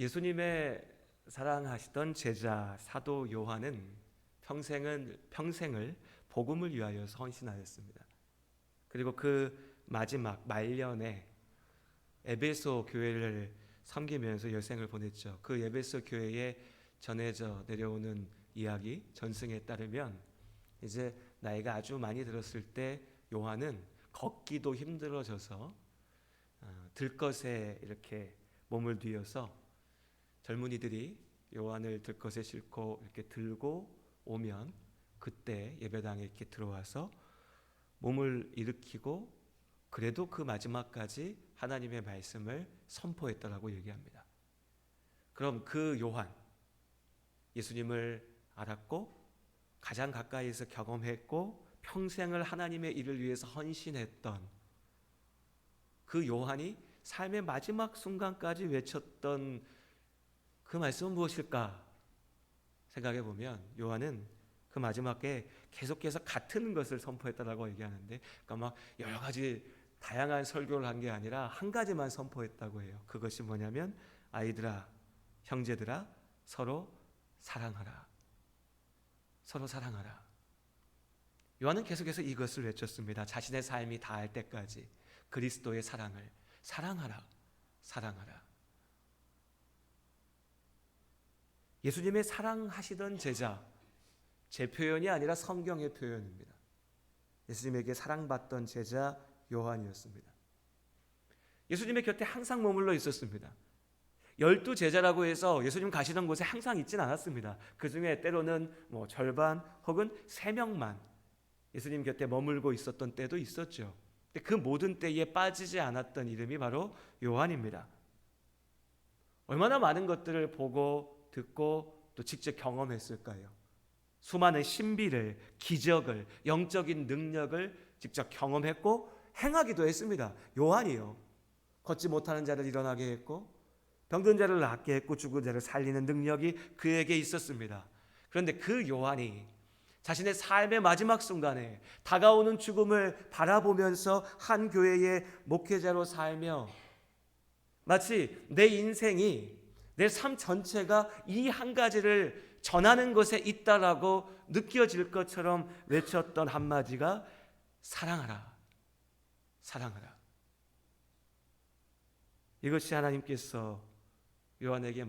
예수님의 사랑하시던 제자 사도 요한은 평생을 복음을 위하여 헌신하였습니다. 그리고 그 마지막 말년에 에베소 교회를 섬기면서 여생을 보냈죠. 그 에베소 교회에 전해져 내려오는 이야기, 전승에 따르면 이제 나이가 아주 많이 들었을 때 요한은 걷기도 힘들어져서 들것에 이렇게 몸을 뉘어서 젊은이들이 요한을 들것에 싣고 이렇게 들고 오면 그때 예배당에 이렇게 들어와서 몸을 일으키고 그래도 그 마지막까지 하나님의 말씀을 선포했다라고 얘기합니다. 그럼 그 요한, 예수님을 알았고 가장 가까이에서 경험했고 평생을 하나님의 일을 위해서 헌신했던 그 요한이 삶의 마지막 순간까지 외쳤던 그 말씀은 무엇일까 생각해 보면 요한은 그 마지막에 계속해서 같은 것을 선포했다라고 얘기하는데, 그러니까 막 여러 가지 다양한 설교를 한 게 아니라 한 가지만 선포했다고 해요. 그것이 뭐냐면 아이들아, 형제들아, 서로 사랑하라. 서로 사랑하라. 요한은 계속해서 이것을 외쳤습니다. 자신의 삶이 다할 때까지 그리스도의 사랑을 사랑하라. 사랑하라. 예수님의 사랑하시던 제자, 제 표현이 아니라 성경의 표현입니다. 예수님에게 사랑받던 제자 요한이었습니다. 예수님의 곁에 항상 머물러 있었습니다. 12제자라고 해서 예수님 가시던 곳에 항상 있진 않았습니다. 그 중에 때로는 절반 혹은 3명만 예수님 곁에 머물고 있었던 때도 있었죠. 근데 그 모든 때에 빠지지 않았던 이름이 바로 요한입니다. 얼마나 많은 것들을 보고 듣고 또 직접 경험했을까요? 수많은 신비를, 기적을, 영적인 능력을 직접 경험했고 행하기도 했습니다. 요한이요. 걷지 못하는 자를 일어나게 했고 병든 자를 낫게 했고 죽은 자를 살리는 능력이 그에게 있었습니다. 그런데 그 요한이 자신의 삶의 마지막 순간에 다가오는 죽음을 바라보면서 한 교회의 목회자로 살며 마치 내 인생이, 내 삶 전체가 이 한 가지를 전하는 것에 있다라고 느껴질 것처럼 외쳤던 한마디가 사랑하라. 사랑하라. 이것이 하나님께서 요한에게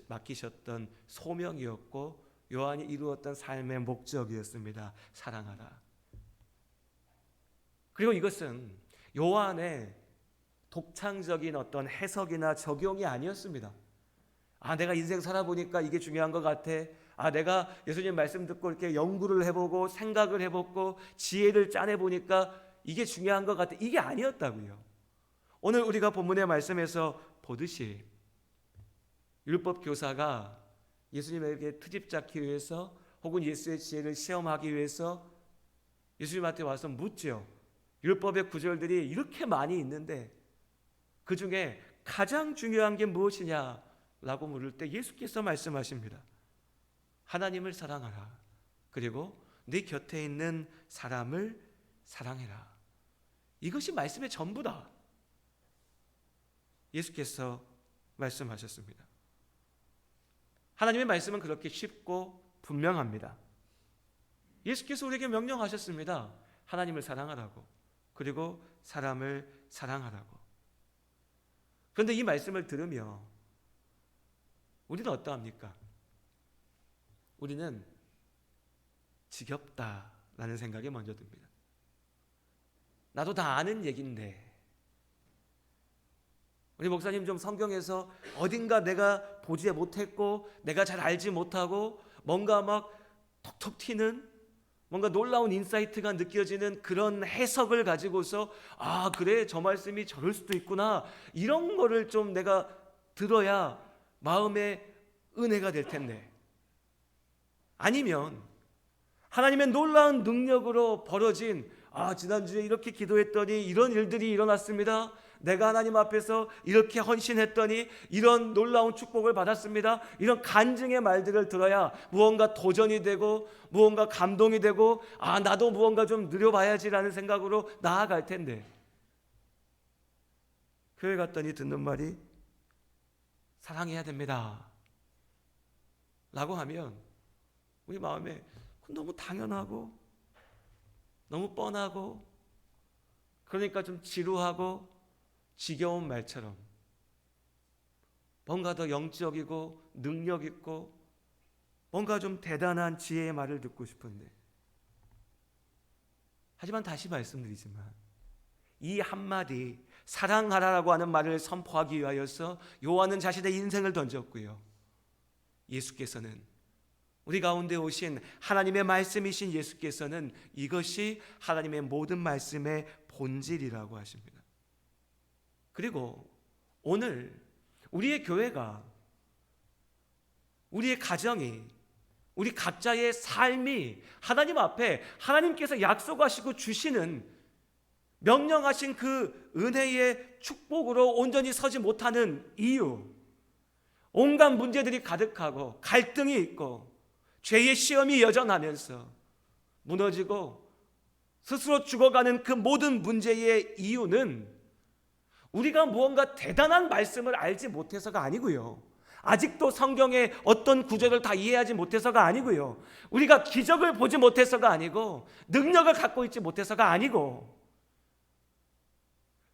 맡기셨던 소명이었고 요한이 이루었던 삶의 목적이었습니다. 사랑하라. 그리고 이것은 요한의 독창적인 어떤 해석이나 적용이 아니었습니다. 내가 인생 살아보니까 이게 중요한 것 같아. 내가 예수님 말씀 듣고 이렇게 연구를 해보고 생각을 해보고 지혜를 짜내보니까 이게 중요한 것 같아. 이게 아니었다고요. 오늘 우리가 본문의 말씀에서 보듯이 율법 교사가 예수님에게 트집 잡기 위해서 혹은 예수의 지혜를 시험하기 위해서 예수님한테 와서 묻죠. 율법의 구절들이 이렇게 많이 있는데 그 중에 가장 중요한 게 무엇이냐? 라고 물을 때 예수께서 말씀하십니다. 하나님을 사랑하라. 그리고 네 곁에 있는 사람을 사랑해라. 이것이 말씀의 전부다. 예수께서 말씀하셨습니다. 하나님의 말씀은 그렇게 쉽고 분명합니다. 예수께서 우리에게 명령하셨습니다. 하나님을 사랑하라고. 그리고 사람을 사랑하라고. 그런데 이 말씀을 들으며 우리는 어떠합니까? 우리는 지겹다라는 생각이 먼저 듭니다. 나도 다 아는 얘기인데 우리 목사님 좀 성경에서 어딘가 내가 보지 못했고 내가 잘 알지 못하고 뭔가 막 톡톡 튀는 뭔가 놀라운 인사이트가 느껴지는 그런 해석을 가지고서 그래 저 말씀이 저럴 수도 있구나 이런 거를 좀 내가 들어야 마음에 은혜가 될 텐데, 아니면 하나님의 놀라운 능력으로 벌어진 지난주에 이렇게 기도했더니 이런 일들이 일어났습니다. 내가 하나님 앞에서 이렇게 헌신했더니 이런 놀라운 축복을 받았습니다. 이런 간증의 말들을 들어야 무언가 도전이 되고 무언가 감동이 되고 나도 무언가 좀 누려봐야지라는 생각으로 나아갈 텐데, 교회 갔더니 듣는 말이 사랑해야 됩니다 라고 하면 우리 마음에 너무 당연하고 너무 뻔하고 그러니까 좀 지루하고 지겨운 말처럼 뭔가 더 영적이고 능력 있고 뭔가 좀 대단한 지혜의 말을 듣고 싶은데, 하지만 다시 말씀드리지만 이 한마디 사랑하라라고 하는 말을 선포하기 위하여서 요한은 자신의 인생을 던졌고요, 예수께서는 우리 가운데 오신 하나님의 말씀이신 예수께서는 이것이 하나님의 모든 말씀의 본질이라고 하십니다. 그리고 오늘 우리의 교회가, 우리의 가정이, 우리 각자의 삶이 하나님 앞에 하나님께서 약속하시고 주시는 명령하신 그 은혜의 축복으로 온전히 서지 못하는 이유, 온갖 문제들이 가득하고 갈등이 있고 죄의 시험이 여전하면서 무너지고 스스로 죽어가는 그 모든 문제의 이유는 우리가 무언가 대단한 말씀을 알지 못해서가 아니고요, 아직도 성경의 어떤 구절을 다 이해하지 못해서가 아니고요, 우리가 기적을 보지 못해서가 아니고 능력을 갖고 있지 못해서가 아니고,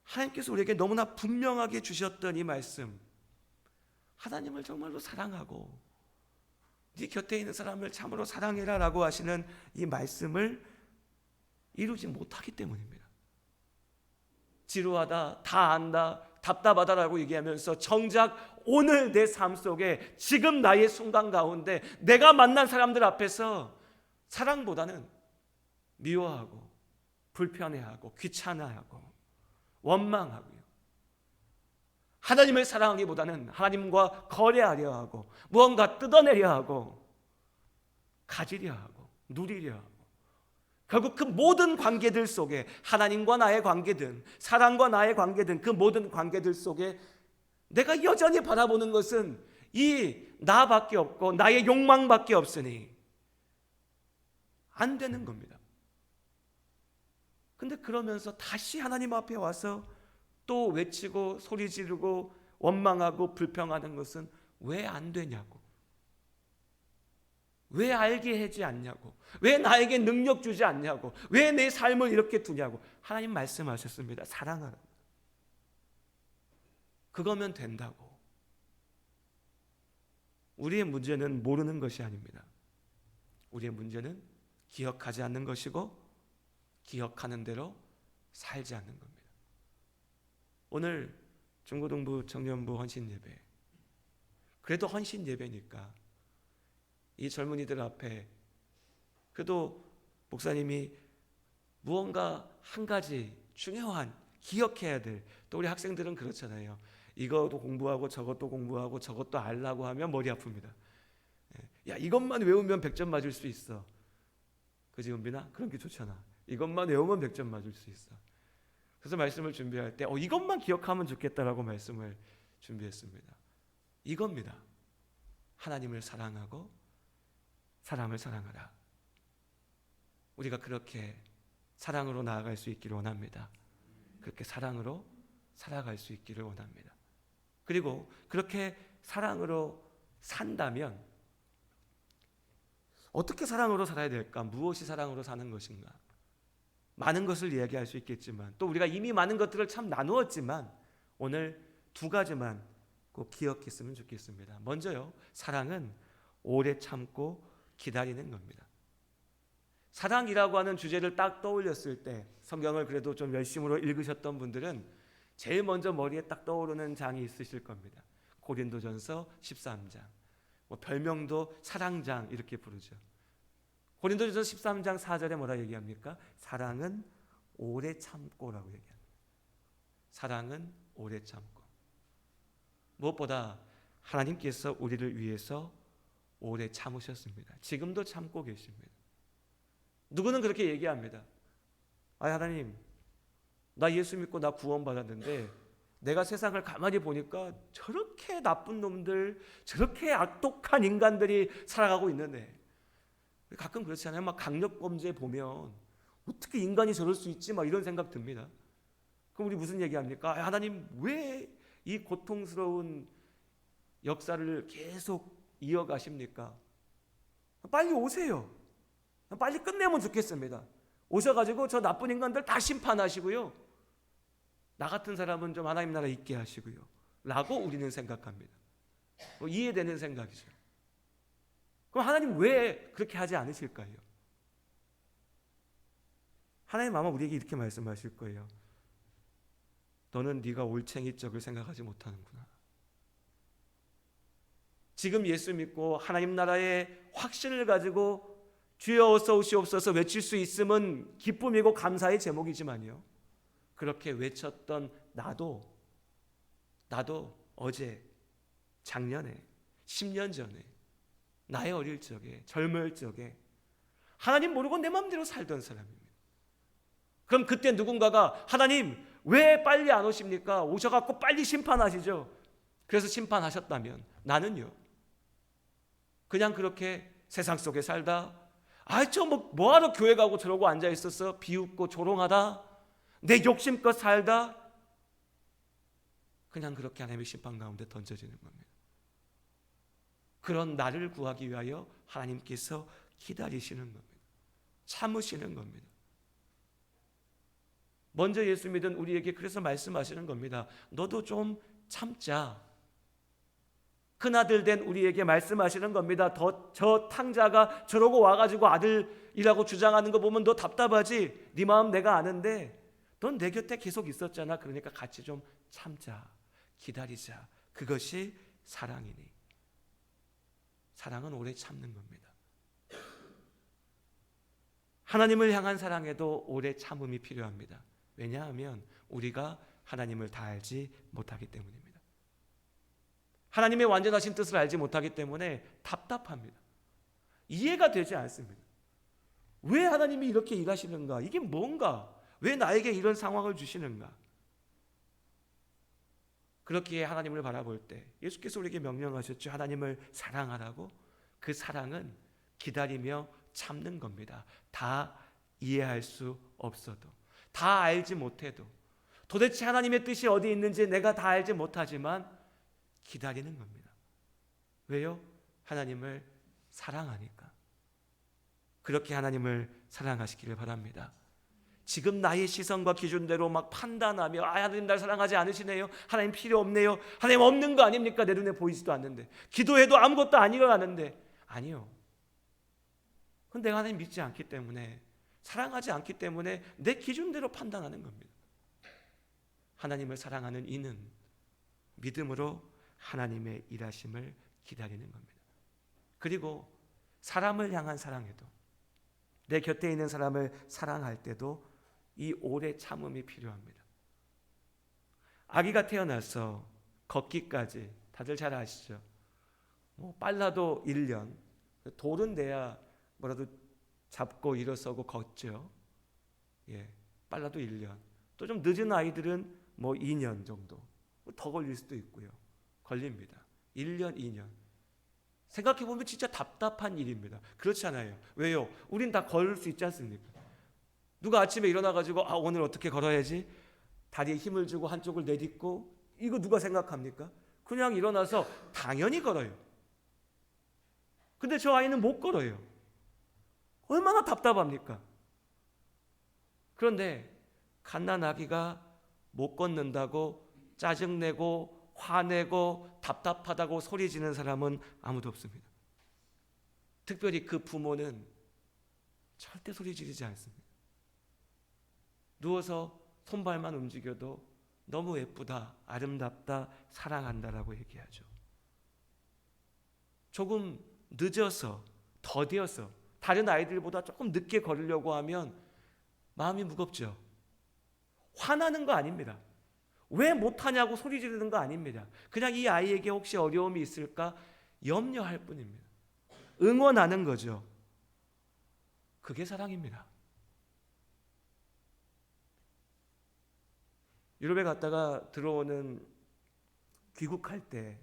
하나님께서 우리에게 너무나 분명하게 주셨던 이 말씀, 하나님을 정말로 사랑하고 네 곁에 있는 사람을 참으로 사랑해라 라고 하시는 이 말씀을 이루지 못하기 때문입니다. 지루하다, 다 안다, 답답하다 라고 얘기하면서 정작 오늘 내 삶 속에 지금 나의 순간 가운데 내가 만난 사람들 앞에서 사랑보다는 미워하고 불편해하고 귀찮아하고 원망하고요, 하나님을 사랑하기보다는 하나님과 거래하려 하고 무언가 뜯어내려 하고 가지려 하고 누리려 하고, 결국 그 모든 관계들 속에, 하나님과 나의 관계든 사랑과 나의 관계든 그 모든 관계들 속에 내가 여전히 바라보는 것은 이 나밖에 없고 나의 욕망밖에 없으니 안 되는 겁니다. 근데 그러면서 다시 하나님 앞에 와서 또 외치고 소리 지르고 원망하고 불평하는 것은 왜 안 되냐고, 왜 알게 하지 않냐고, 왜 나에게 능력 주지 않냐고, 왜 내 삶을 이렇게 두냐고. 하나님 말씀하셨습니다. 사랑하라. 그거면 된다고. 우리의 문제는 모르는 것이 아닙니다. 우리의 문제는 기억하지 않는 것이고 기억하는 대로 살지 않는 겁니다. 오늘 중고등부 청년부 헌신 예배, 그래도 헌신 예배니까 이 젊은이들 앞에 그래도 목사님이 무언가 한 가지 중요한 기억해야 될, 또 우리 학생들은 그렇잖아요. 이것도 공부하고 저것도 공부하고 저것도 알라고 하면 머리 아픕니다. 야, 이것만 외우면 100점 맞을 수 있어. 그지 은빈아? 그런 게 좋잖아. 이것만 외우면 100점 맞을 수 있어. 그래서 말씀을 준비할 때 이것만 기억하면 좋겠다라고 말씀을 준비했습니다. 이겁니다. 하나님을 사랑하고 사람을 사랑하라. 우리가 그렇게 사랑으로 나아갈 수 있기를 원합니다. 그렇게 사랑으로 살아갈 수 있기를 원합니다. 그리고 그렇게 사랑으로 산다면 어떻게 사랑으로 살아야 될까? 무엇이 사랑으로 사는 것인가? 많은 것을 이야기할 수 있겠지만, 또 우리가 이미 많은 것들을 참 나누었지만 오늘 두 가지만 꼭 기억했으면 좋겠습니다. 먼저요, 사랑은 오래 참고 기다리는 겁니다. 사랑이라고 하는 주제를 딱 떠올렸을 때, 성경을 그래도 좀 열심으로 읽으셨던 분들은 제일 먼저 머리에 딱 떠오르는 장이 있으실 겁니다. 고린도전서 13장. 별명도 사랑장 이렇게 부르죠. 고린도전서 13장 4절에 뭐라 얘기합니까? 사랑은 오래 참고라고 얘기합니다. 사랑은 오래 참고. 무엇보다 하나님께서 우리를 위해서 오래 참으셨습니다. 지금도 참고 계십니다. 누구는 그렇게 얘기합니다. 하나님, 나 예수 믿고 나 구원받았는데 내가 세상을 가만히 보니까 저렇게 나쁜 놈들, 저렇게 악독한 인간들이 살아가고 있는데, 가끔 그렇잖아요. 막 강력범죄 보면 어떻게 인간이 저럴 수 있지? 막 이런 생각 듭니다. 그럼 우리 무슨 얘기합니까? 하나님, 왜 이 고통스러운 역사를 계속 이어가십니까? 빨리 오세요. 빨리 끝내면 좋겠습니다. 오셔가지고 저 나쁜 인간들 다 심판하시고요, 나 같은 사람은 좀 하나님 나라에 있게 하시고요 라고 우리는 생각합니다. 이해되는 생각이죠. 그럼 하나님 왜 그렇게 하지 않으실까요? 하나님 아마 우리에게 이렇게 말씀하실 거예요. 너는 네가 올챙이 적을 생각하지 못하는구나. 지금 예수 믿고 하나님 나라의 확신을 가지고 주여 어서 오시옵소서 외칠 수 있음은 기쁨이고 감사의 제목이지만요, 그렇게 외쳤던 나도 어제, 작년에, 10년 전에, 나의 어릴 적에, 젊을 적에 하나님 모르고 내 마음대로 살던 사람입니다. 그럼 그때 누군가가 하나님 왜 빨리 안 오십니까? 오셔갖고 빨리 심판하시죠. 그래서 심판하셨다면 나는요, 그냥 그렇게 세상 속에 살다 뭐하러 교회 가고 저러고 앉아있었어? 비웃고 조롱하다, 내 욕심껏 살다, 그냥 그렇게 하나님의 심판 가운데 던져지는 겁니다. 그런 나를 구하기 위하여 하나님께서 기다리시는 겁니다. 참으시는 겁니다. 먼저 예수 믿은 우리에게 그래서 말씀하시는 겁니다. 너도 좀 참자. 큰아들 된 우리에게 말씀하시는 겁니다. 저 탕자가 저러고 와가지고 아들이라고 주장하는 거 보면 너 답답하지? 네 마음 내가 아는데 넌 내 곁에 계속 있었잖아. 그러니까 같이 좀 참자, 기다리자. 그것이 사랑이니. 사랑은 오래 참는 겁니다. 하나님을 향한 사랑에도 오래 참음이 필요합니다. 왜냐하면 우리가 하나님을 다 알지 못하기 때문입니다. 하나님의 완전하신 뜻을 알지 못하기 때문에 답답합니다. 이해가 되지 않습니다. 왜 하나님이 이렇게 일하시는가? 이게 뭔가? 왜 나에게 이런 상황을 주시는가? 그렇게 하나님을 바라볼 때 예수께서 우리에게 명령하셨죠. 하나님을 사랑하라고. 그 사랑은 기다리며 참는 겁니다. 다 이해할 수 없어도, 다 알지 못해도, 도대체 하나님의 뜻이 어디 있는지 내가 다 알지 못하지만 기다리는 겁니다. 왜요? 하나님을 사랑하니까. 그렇게 하나님을 사랑하시기를 바랍니다. 지금 나의 시선과 기준대로 막 판단하며 하나님 날 사랑하지 않으시네요, 하나님 필요 없네요, 하나님 없는 거 아닙니까? 내 눈에 보이지도 않는데, 기도해도 아무것도 안 일어나는데. 아니요, 그건 내가 하나님 믿지 않기 때문에, 사랑하지 않기 때문에 내 기준대로 판단하는 겁니다. 하나님을 사랑하는 이는 믿음으로 하나님의 일하심을 기다리는 겁니다. 그리고 사람을 향한 사랑에도, 내 곁에 있는 사람을 사랑할 때도 이 오래 참음이 필요합니다. 아기가 태어나서 걷기까지 다들 잘 아시죠? 빨라도 1년, 돌은 돼야 뭐라도 잡고 일어서고 걷죠. 빨라도 1년. 또 좀 늦은 아이들은 2년 정도, 더 걸릴 수도 있고요. 걸립니다. 1년, 2년. 생각해보면 진짜 답답한 일입니다. 그렇지 않아요? 왜요? 우린 다 걸을 수 있지 않습니까? 누가 아침에 일어나가지고 오늘 어떻게 걸어야지? 다리에 힘을 주고 한쪽을 내딛고, 이거 누가 생각합니까? 그냥 일어나서 당연히 걸어요. 근데 저 아이는 못 걸어요. 얼마나 답답합니까? 그런데 갓난아기가 못 걷는다고 짜증내고 화내고 답답하다고 소리 지는 사람은 아무도 없습니다. 특별히 그 부모는 절대 소리 지르지 않습니다. 누워서 손발만 움직여도 너무 예쁘다, 아름답다, 사랑한다라고 얘기하죠. 조금 늦어서, 더디어서 다른 아이들보다 조금 늦게 걸으려고 하면 마음이 무겁죠. 화나는 거 아닙니다. 왜 못하냐고 소리 지르는 거 아닙니다. 그냥 이 아이에게 혹시 어려움이 있을까 염려할 뿐입니다. 응원하는 거죠. 그게 사랑입니다. 유럽에 갔다가 들어오는, 귀국할 때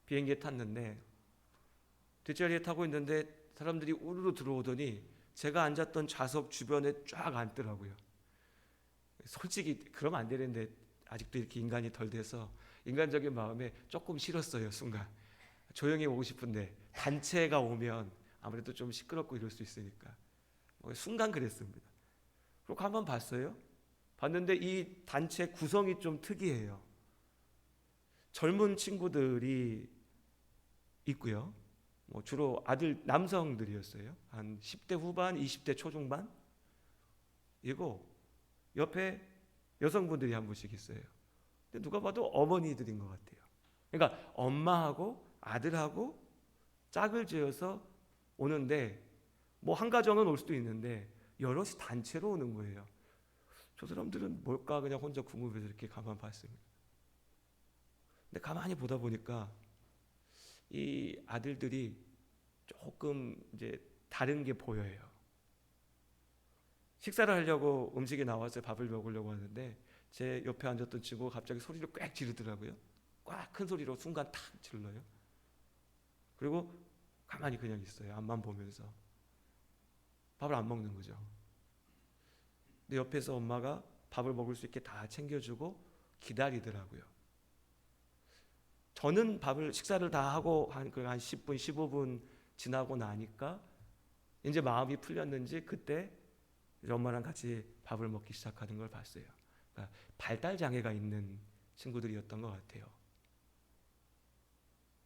비행기에 탔는데 뒷자리에 타고 있는데 사람들이 우르르 들어오더니 제가 앉았던 좌석 주변에 쫙 앉더라고요. 솔직히 그러면 안 되는데 아직도 이렇게 인간이 덜 돼서 인간적인 마음에 조금 싫었어요, 순간. 조용히 오고 싶은데 단체가 오면 아무래도 좀 시끄럽고 이럴 수 있으니까 순간 그랬습니다. 그리고 한번 봤어요. 봤는데 이 단체 구성이 좀 특이해요. 젊은 친구들이 있고요. 주로 아들 남성들이었어요. 한 10대 후반, 20대 초중반. 이고 옆에 여성분들이 한 분씩 있어요. 근데 누가 봐도 어머니들인 것 같아요. 그러니까 엄마하고 아들하고 짝을 지어서 오는데 한 가정은 올 수도 있는데 여럿이 단체로 오는 거예요. 저 사람들은 뭘까 그냥 혼자 궁금해서 이렇게 가만 봤습니다. 근데 가만히 보다 보니까 이 아들들이 조금 이제 다른 게 보여요. 식사를 하려고 음식이 나와서 밥을 먹으려고 하는데 제 옆에 앉았던 친구가 갑자기 소리를 꽥 지르더라고요. 꽉 큰 소리로 순간 탁 질러요. 그리고 가만히 그냥 있어요. 앞만 보면서 밥을 안 먹는 거죠. 근데 옆에서 엄마가 밥을 먹을 수 있게 다 챙겨주고 기다리더라고요. 저는 식사를 다 하고 한 10분, 15분 지나고 나니까 이제 마음이 풀렸는지 그때 엄마랑 같이 밥을 먹기 시작하는 걸 봤어요. 그러니까 발달 장애가 있는 친구들이었던 것 같아요.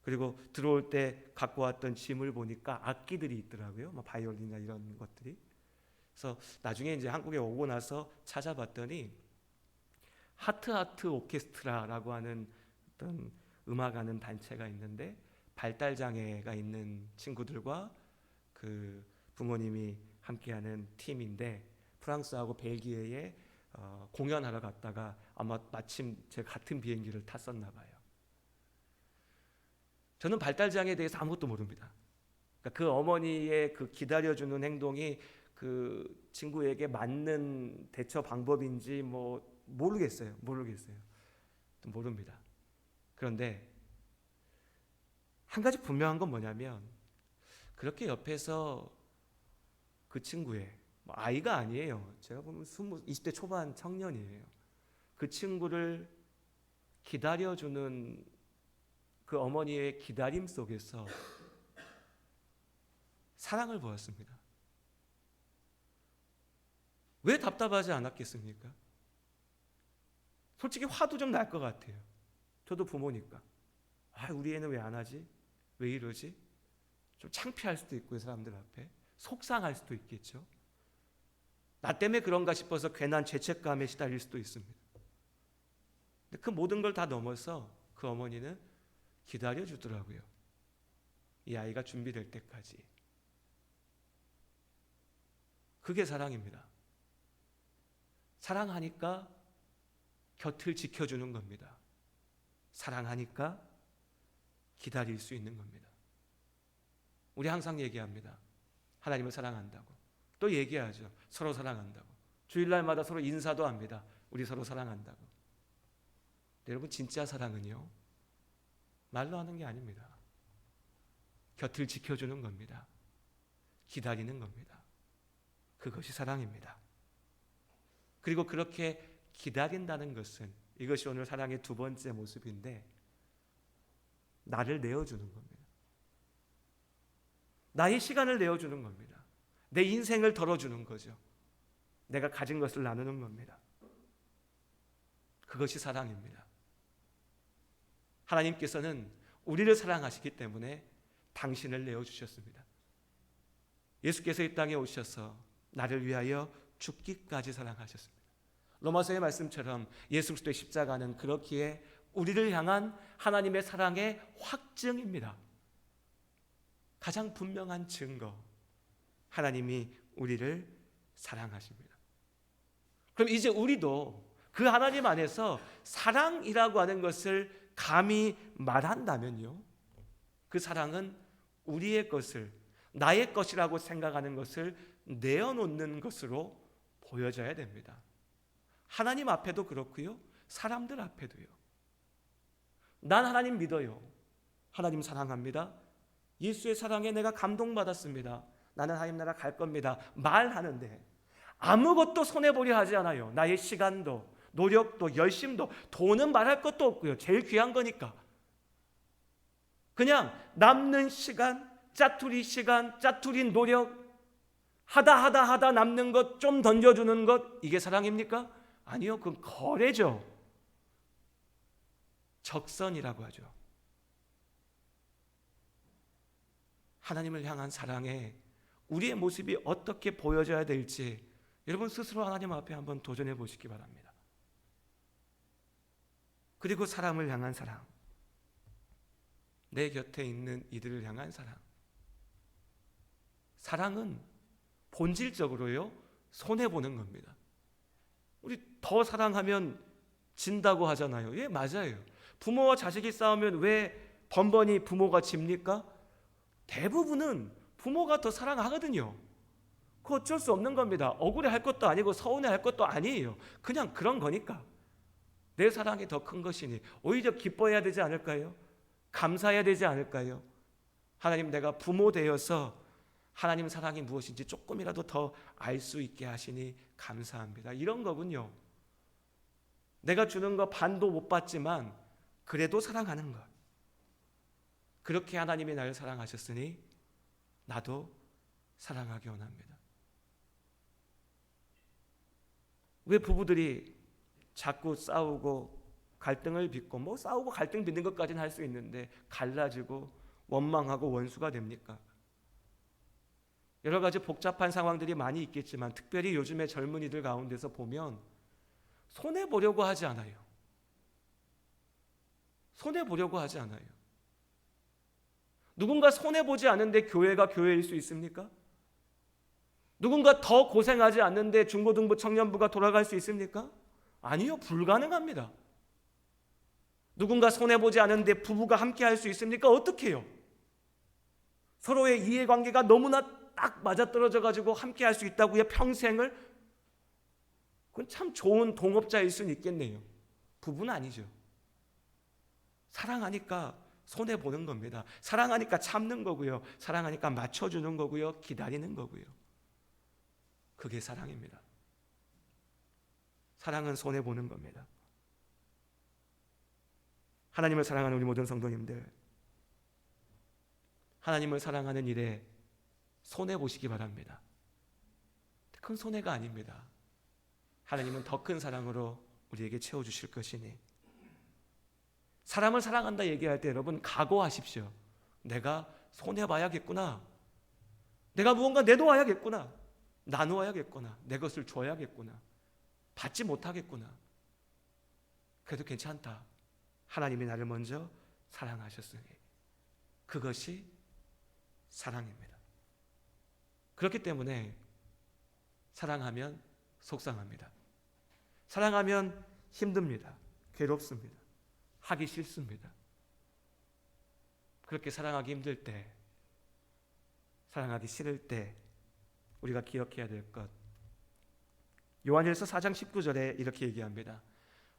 그리고 들어올 때 갖고 왔던 짐을 보니까 악기들이 있더라고요. 바이올린이나 이런 것들이. 그래서 나중에 이제 한국에 오고 나서 찾아봤더니 하트 오케스트라라고 하는 어떤 음악하는 단체가 있는데 발달 장애가 있는 친구들과 그 부모님이 함께하는 팀인데 프랑스하고 벨기에에 공연하러 갔다가 아마 마침 제 같은 비행기를 탔었나 봐요. 저는 발달 장애에 대해서 아무것도 모릅니다. 그러니까 그 어머니의 그 기다려주는 행동이 그 친구에게 맞는 대처 방법인지 모르겠어요. 모릅니다. 그런데 한 가지 분명한 건 뭐냐면 그렇게 옆에서 그 친구의 아이가 아니에요. 제가 보면 20대 초반 청년이에요. 그 친구를 기다려주는 그 어머니의 기다림 속에서 사랑을 보았습니다. 왜 답답하지 않았겠습니까? 솔직히 화도 좀 날 것 같아요. 저도 부모니까. 우리 애는 왜 안 하지? 왜 이러지? 좀 창피할 수도 있고요. 사람들 앞에. 속상할 수도 있겠죠. 나 때문에 그런가 싶어서 괜한 죄책감에 시달릴 수도 있습니다. 근데 그 모든 걸 다 넘어서 그 어머니는 기다려주더라고요. 이 아이가 준비될 때까지. 그게 사랑입니다. 사랑하니까 곁을 지켜주는 겁니다. 사랑하니까 기다릴 수 있는 겁니다. 우리 항상 얘기합니다. 하나님을 사랑한다고. 또 얘기하죠. 서로 사랑한다고. 주일날마다 서로 인사도 합니다. 우리 서로 사랑한다고. 여러분 진짜 사랑은요. 말로 하는 게 아닙니다. 곁을 지켜주는 겁니다. 기다리는 겁니다. 그것이 사랑입니다. 그리고 그렇게 기다린다는 것은 이것이 오늘 사랑의 두 번째 모습인데 나를 내어주는 겁니다. 나의 시간을 내어주는 겁니다. 내 인생을 덜어주는 거죠. 내가 가진 것을 나누는 겁니다. 그것이 사랑입니다. 하나님께서는 우리를 사랑하시기 때문에 당신을 내어주셨습니다. 예수께서 이 땅에 오셔서 나를 위하여 죽기까지 사랑하셨습니다. 로마서의 말씀처럼 예수 그리스도의 십자가는 그렇기에 우리를 향한 하나님의 사랑의 확증입니다. 가장 분명한 증거. 하나님이 우리를 사랑하십니다. 그럼 이제 우리도 그 하나님 안에서 사랑이라고 하는 것을 감히 말한다면요. 그 사랑은 우리의 것을 나의 것이라고 생각하는 것을 내어놓는 것으로 보여져야 됩니다. 하나님 앞에도 그렇고요. 사람들 앞에도요. 난 하나님 믿어요. 하나님 사랑합니다. 예수의 사랑에 내가 감동받았습니다. 나는 하나님 나라 갈 겁니다. 말하는데 아무것도 손해보려 하지 않아요. 나의 시간도 노력도 열심도 돈은 말할 것도 없고요. 제일 귀한 거니까. 그냥 남는 시간, 짜투리 노력, 하다 남는 것 좀 던져주는 것, 이게 사랑입니까? 아니요, 그건 거래죠. 적선이라고 하죠. 하나님을 향한 사랑에 우리의 모습이 어떻게 보여져야 될지 여러분 스스로 하나님 앞에 한번 도전해 보시기 바랍니다. 그리고 사람을 향한 사랑, 내 곁에 있는 이들을 향한 사랑. 사랑은 본질적으로요, 손해보는 겁니다. 우리 더 사랑하면 진다고 하잖아요. 예, 맞아요. 부모와 자식이 싸우면 왜 번번이 부모가 집니까? 대부분은 부모가 더 사랑하거든요. 그거 어쩔 수 없는 겁니다. 억울해할 것도 아니고 서운해할 것도 아니에요. 그냥 그런 거니까. 내 사랑이 더 큰 것이니 오히려 기뻐해야 되지 않을까요? 감사해야 되지 않을까요? 하나님, 내가 부모 되어서 하나님 사랑이 무엇인지 조금이라도 더 알 수 있게 하시니 감사합니다. 이런 거군요. 내가 주는 거 반도 못 받지만 그래도 사랑하는 것. 그렇게 하나님이 나를 사랑하셨으니 나도 사랑하기 원합니다. 왜 부부들이 자꾸 싸우고 갈등을 빚고, 싸우고 갈등 빚는 것까지는 할 수 있는데 갈라지고 원망하고 원수가 됩니까? 여러 가지 복잡한 상황들이 많이 있겠지만 특별히 요즘의 젊은이들 가운데서 보면 손해보려고 하지 않아요. 손해보려고 하지 않아요. 누군가 손해보지 않는데 교회가 교회일 수 있습니까? 누군가 더 고생하지 않는데 중고등부 청년부가 돌아갈 수 있습니까? 아니요, 불가능합니다. 누군가 손해보지 않는데 부부가 함께 할 수 있습니까? 어떻게 해요? 서로의 이해관계가 너무나 딱 맞아떨어져 가지고 함께 할 수 있다고요? 평생을? 그건 참 좋은 동업자일 수는 있겠네요. 부부는 아니죠. 사랑하니까 손해보는 겁니다. 사랑하니까 참는 거고요. 사랑하니까 맞춰주는 거고요. 기다리는 거고요. 그게 사랑입니다. 사랑은 손해보는 겁니다. 하나님을 사랑하는 우리 모든 성도님들, 하나님을 사랑하는 일에 손해보시기 바랍니다. 큰 손해가 아닙니다. 하나님은 더 큰 사랑으로 우리에게 채워주실 것이니, 사람을 사랑한다 얘기할 때 여러분 각오하십시오. 내가 손해봐야겠구나. 내가 무언가 내놓아야겠구나. 나누어야겠구나. 내 것을 줘야겠구나. 받지 못하겠구나. 그래도 괜찮다. 하나님이 나를 먼저 사랑하셨으니 그것이 사랑입니다. 그렇기 때문에 사랑하면 속상합니다. 사랑하면 힘듭니다. 괴롭습니다. 하기 싫습니다. 그렇게 사랑하기 힘들 때, 사랑하기 싫을 때 우리가 기억해야 될 것, 요한일서 4장 19절에 이렇게 얘기합니다.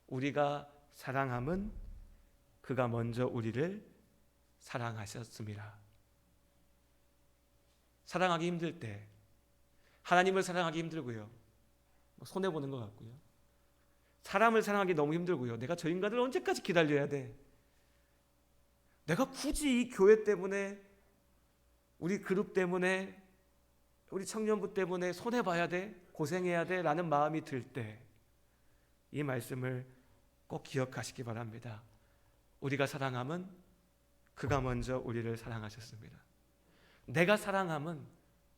우리가 사랑함은 그가 먼저 우리를 사랑하셨습니다. 사랑하기 힘들 때, 하나님을 사랑하기 힘들고요, 손해보는 것 같고요, 사람을 사랑하기 너무 힘들고요, 내가 저 인간을 언제까지 기다려야 돼? 내가 굳이 이 교회 때문에, 우리 그룹 때문에, 우리 청년부 때문에 손해봐야 돼? 고생해야 돼? 라는 마음이 들 때 이 말씀을 꼭 기억하시기 바랍니다. 우리가 사랑함은 그가 먼저 우리를 사랑하셨습니다. 내가 사랑함은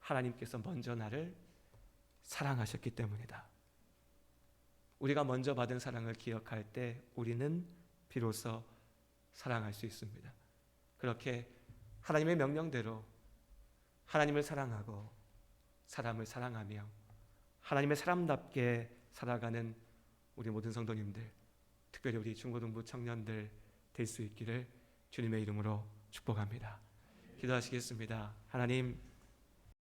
하나님께서 먼저 나를 사랑하셨기 때문이다. 우리가 먼저 받은 사랑을 기억할 때 우리는 비로소 사랑할 수 있습니다. 그렇게 하나님의 명령대로 하나님을 사랑하고 사람을 사랑하며 하나님의 사람답게 살아가는 우리 모든 성도님들, 특별히 우리 중고등부 청년들 될 수 있기를 주님의 이름으로 축복합니다. 기도하시겠습니다. 하나님,